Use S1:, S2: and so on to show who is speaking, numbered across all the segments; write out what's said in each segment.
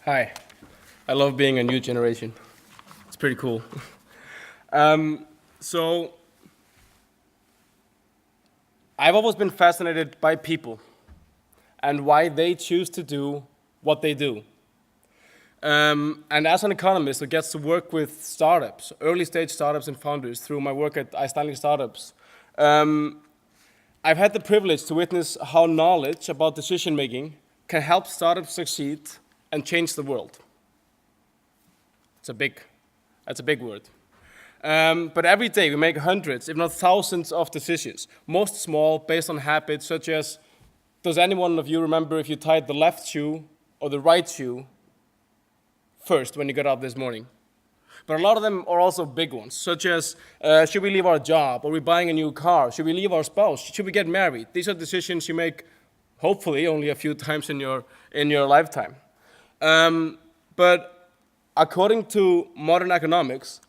S1: Hi, I love being a new generation. It's pretty cool. So, I've always been fascinated by people and why they choose to do what they do. And as an economist who gets to work with startups, early stage startups and founders through my work at Icelandic startups, I've had the privilege to witness how knowledge about decision making can help startups succeed and change the world. That's a big word. But every day we make hundreds, if not thousands, of decisions, most small, based on habits such as, does anyone of you remember if you tied the left shoe or the right shoe first when you got up this morning? But a lot of them are also big ones, such as, should we leave our job? Are we buying a new car? Should we leave our spouse? Should we get married? These are decisions you make, hopefully, only a few times in your lifetime. But according to modern economics,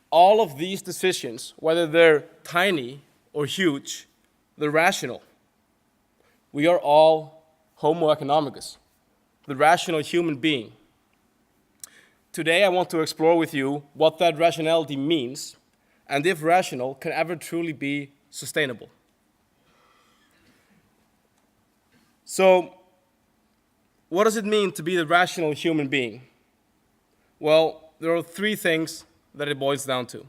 S1: all of these decisions, whether they're tiny or huge, they're rational. We are all Homo economicus, the rational human being. Today I want to explore with you what that rationality means and if rational can ever truly be sustainable. So, what does it mean to be the rational human being? Well, there are three things that it boils down to.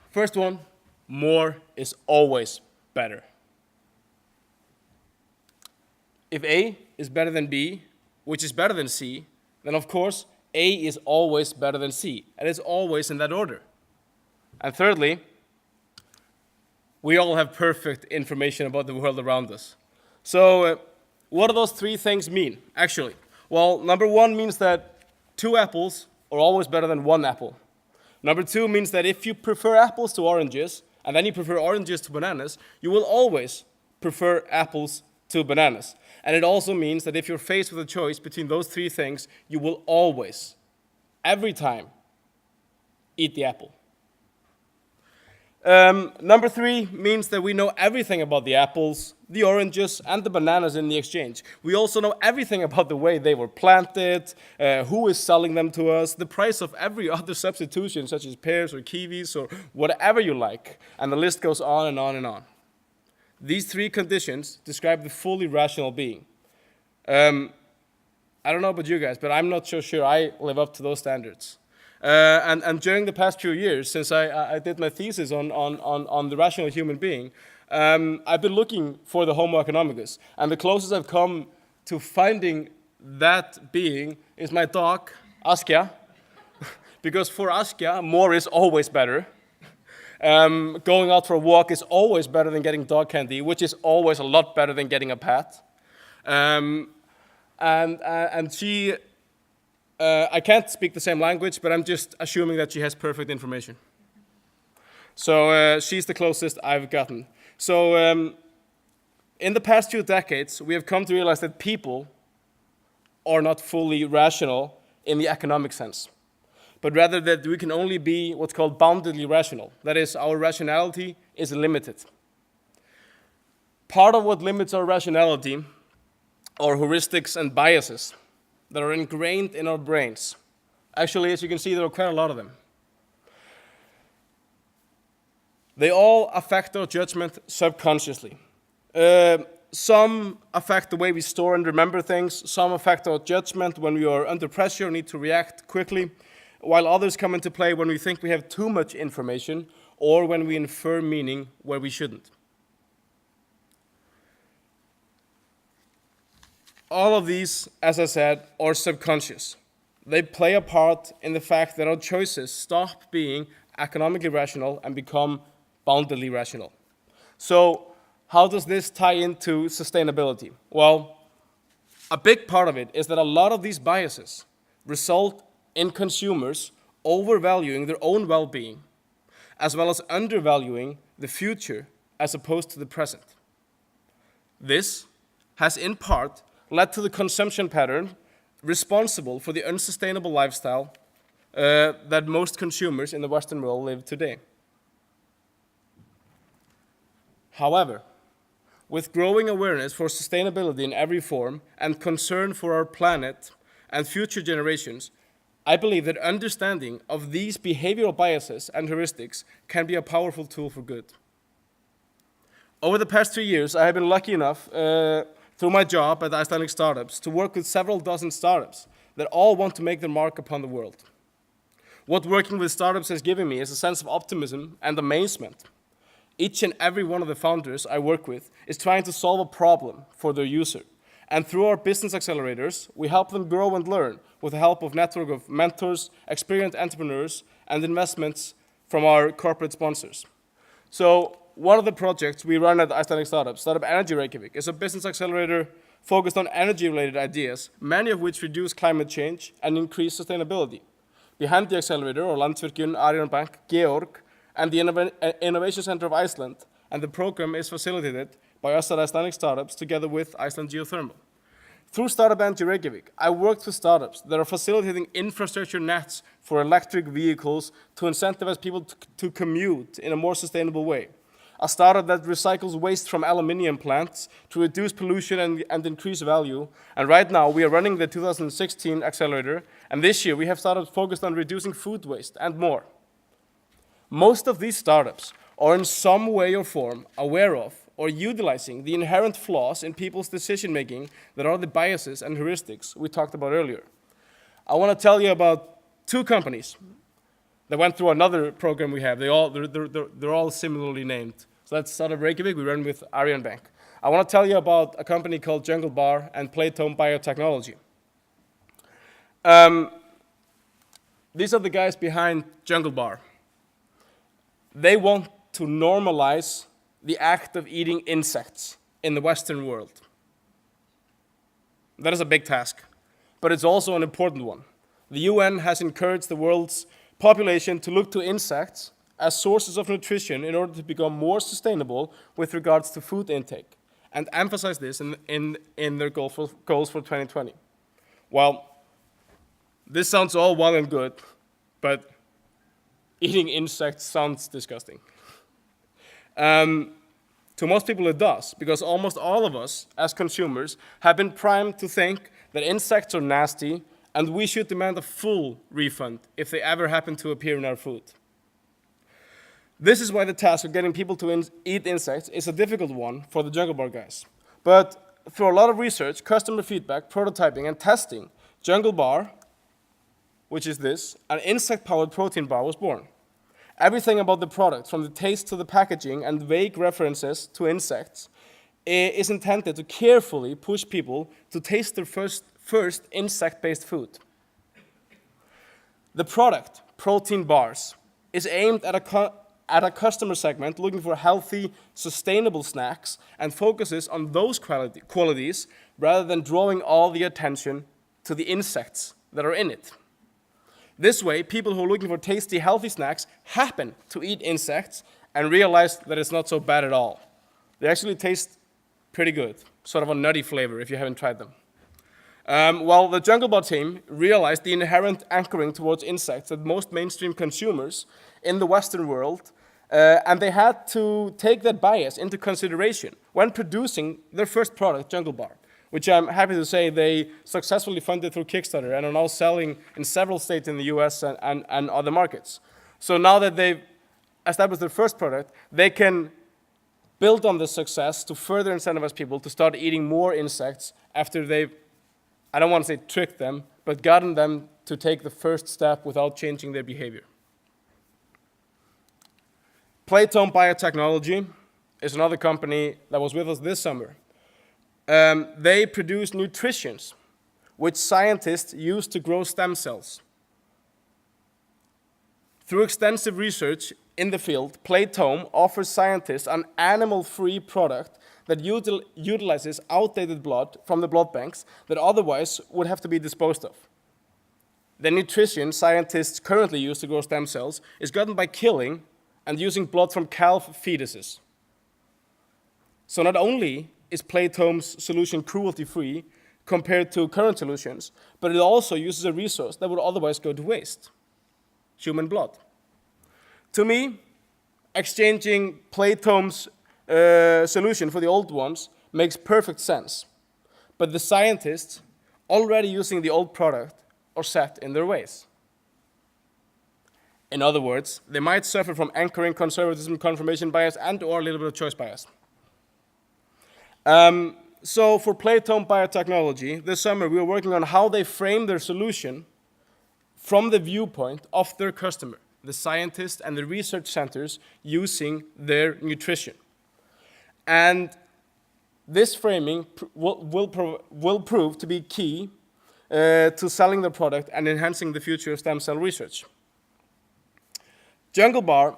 S1: First one, more is always better. If A is better than B, which is better than C, then of course A is always better than C, and it's always in that order. And thirdly, we all have perfect information about the world around us. So, what do those three things mean, actually? Well, number one means that 2 apples are always better than 1 apple. Number 2 means that if you prefer apples to oranges, and then you prefer oranges to bananas, you will always prefer apples to bananas. And it also means that if you're faced with a choice between those 3 things, you will always, every time, eat the apple. Number 3 means that we know everything about the apples, the oranges, and the bananas in the exchange. We also know everything about the way they were planted, who is selling them to us, the price of every other substitution, such as pears or kiwis or whatever you like, and the list goes on and on and on. These 3 conditions describe the fully rational being. I don't know about you guys, but I'm not so sure I live up to those standards. And during the past few years, since I did my thesis on the rational human being, I've been looking for the Homo economicus. And the closest I've come to finding that being is my dog, Askja. Because for Askja, more is always better. Going out for a walk is always better than getting dog candy, which is always a lot better than getting a pet. And she... I can't speak the same language, but I'm just assuming that she has perfect information. So she's the closest I've gotten. So in the past few decades, we have come to realize that people are not fully rational in the economic sense, but rather that we can only be what's called boundedly rational. That is, our rationality is limited. Part of what limits our rationality are heuristics and biases that are ingrained in our brains. Actually, as you can see, there are quite a lot of them. They all affect our judgment subconsciously. Some affect the way we store and remember things. Some affect our judgment when we are under pressure and need to react quickly, while others come into play when we think we have too much information or when we infer meaning where we shouldn't. All of these, as I said, are subconscious. They play a part in the fact that our choices stop being economically rational and become boundedly rational. So, how does this tie into sustainability? Well, a big part of it is that a lot of these biases result in consumers overvaluing their own well-being, as well as undervaluing the future as opposed to the present. This has, in part, led to the consumption pattern responsible for the unsustainable lifestyle that most consumers in the Western world live today. However, with growing awareness for sustainability in every form and concern for our planet, and future generations, I believe that understanding of these behavioral biases and heuristics can be a powerful tool for good. Over the past 3 years, I have been lucky enough, through my job at Icelandic Startups, to work with several dozen startups that all want to make their mark upon the world. What working with startups has given me is a sense of optimism and amazement. Each and every one of the founders I work with is trying to solve a problem for their user. And through our business accelerators, we help them grow and learn with the help of a network of mentors, experienced entrepreneurs, and investments from our corporate sponsors. So one of the projects we run at Icelandic Startups, Startup Energy Reykjavik, is a business accelerator focused on energy-related ideas, many of which reduce climate change and increase sustainability. Behind the accelerator are Landsvirkjun, Arion Bank, Georg, and the Innovation Center of Iceland, and the program is facilitated by us at Icelandic Startups together with Iceland Geothermal. Through Startup Energy Reykjavik, I worked with startups that are facilitating infrastructure nets for electric vehicles to incentivize people to commute in a more sustainable way. A startup that recycles waste from aluminium plants to reduce pollution and increase value. And right now, we are running the 2016 accelerator, and this year we have startups focused on reducing food waste and more. Most of these startups are in some way or form aware of or utilizing the inherent flaws in people's decision-making that are the biases and heuristics we talked about earlier. I want to tell you about 2 companies that went through another program we have. They're all similarly named. So that's Startup Reykjavik, we run with Arion Bank. I want to tell you about a company called Jungle Bar and PlayTome Biotechnology. These are the guys behind Jungle Bar. They want to normalize the act of eating insects in the Western world. That is a big task, but it's also an important one. The UN has encouraged the world's population to look to insects as sources of nutrition in order to become more sustainable with regards to food intake, and emphasize this in their goals for 2020. Well, this sounds all well and good, but eating insects sounds disgusting. To most people it does, because almost all of us as consumers have been primed to think that insects are nasty and we should demand a full refund if they ever happen to appear in our food. This is why the task of getting people to eat insects is a difficult one for the Jungle Bar guys. But through a lot of research, customer feedback, prototyping, and testing, Jungle Bar, which is this, an insect-powered protein bar, was born. Everything about the product, from the taste to the packaging and vague references to insects, is intended to carefully push people to taste their first insect-based food. The product, protein bars, is aimed at a customer segment looking for healthy, sustainable snacks and focuses on those qualities rather than drawing all the attention to the insects that are in it. This way, people who are looking for tasty, healthy snacks happen to eat insects and realize that it's not so bad at all. They actually taste pretty good, sort of a nutty flavor if you haven't tried them. Well, the Jungle Bar team realized the inherent anchoring towards insects that most mainstream consumers in the Western world, and they had to take that bias into consideration when producing their first product, Jungle Bar, which I'm happy to say they successfully funded through Kickstarter and are now selling in several states in the US and other markets. So now that they've established their first product, they can build on this success to further incentivize people to start eating more insects after they've, I don't want to say tricked them, but gotten them to take the first step without changing their behavior. PlayTome Biotechnology is another company that was with us this summer. They produce nutritions, which scientists use to grow stem cells. Through extensive research in the field, PlayTome offers scientists an animal-free product that utilizes outdated blood from the blood banks that otherwise would have to be disposed of. The nutrition scientists currently use to grow stem cells is gotten by killing and using blood from calf fetuses. So not only is PlayTome's solution cruelty-free compared to current solutions, but it also uses a resource that would otherwise go to waste: human blood. To me, exchanging PlayTome's solution for the old ones makes perfect sense. But the scientists already using the old product or set in their ways. In other words, they might suffer from anchoring conservatism, confirmation bias, and or a little bit of choice bias. So for PlayTome Biotechnology, this summer we were working on how they frame their solution from the viewpoint of their customer, the scientists and the research centers using their nutrition. And this framing will prove to be key to selling the product and enhancing the future of stem cell research. Jungle Bar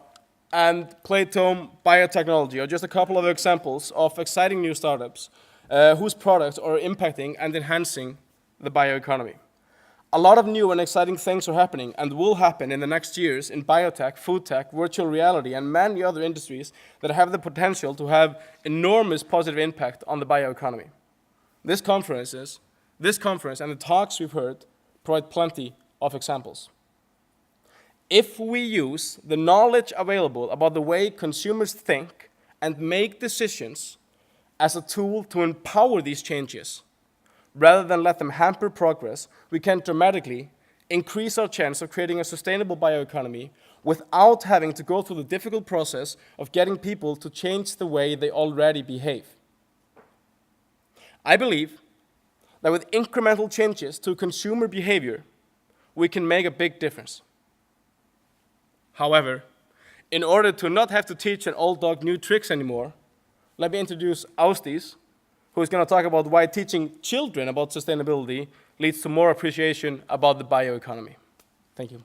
S1: and PlayTome Biotechnology are just a couple of examples of exciting new startups whose products are impacting and enhancing the bioeconomy. A lot of new and exciting things are happening and will happen in the next years in biotech, food tech, virtual reality, and many other industries that have the potential to have enormous positive impact on the bioeconomy. This conference and the talks we've heard provide plenty of examples. If we use the knowledge available about the way consumers think and make decisions as a tool to empower these changes, rather than let them hamper progress, we can dramatically increase our chance of creating a sustainable bioeconomy without having to go through the difficult process of getting people to change the way they already behave. I believe that with incremental changes to consumer behavior, we can make a big difference. However, in order to not have to teach an old dog new tricks anymore, let me introduce Matís, who is going to talk about why teaching children about sustainability leads to more appreciation about the bioeconomy. Thank you.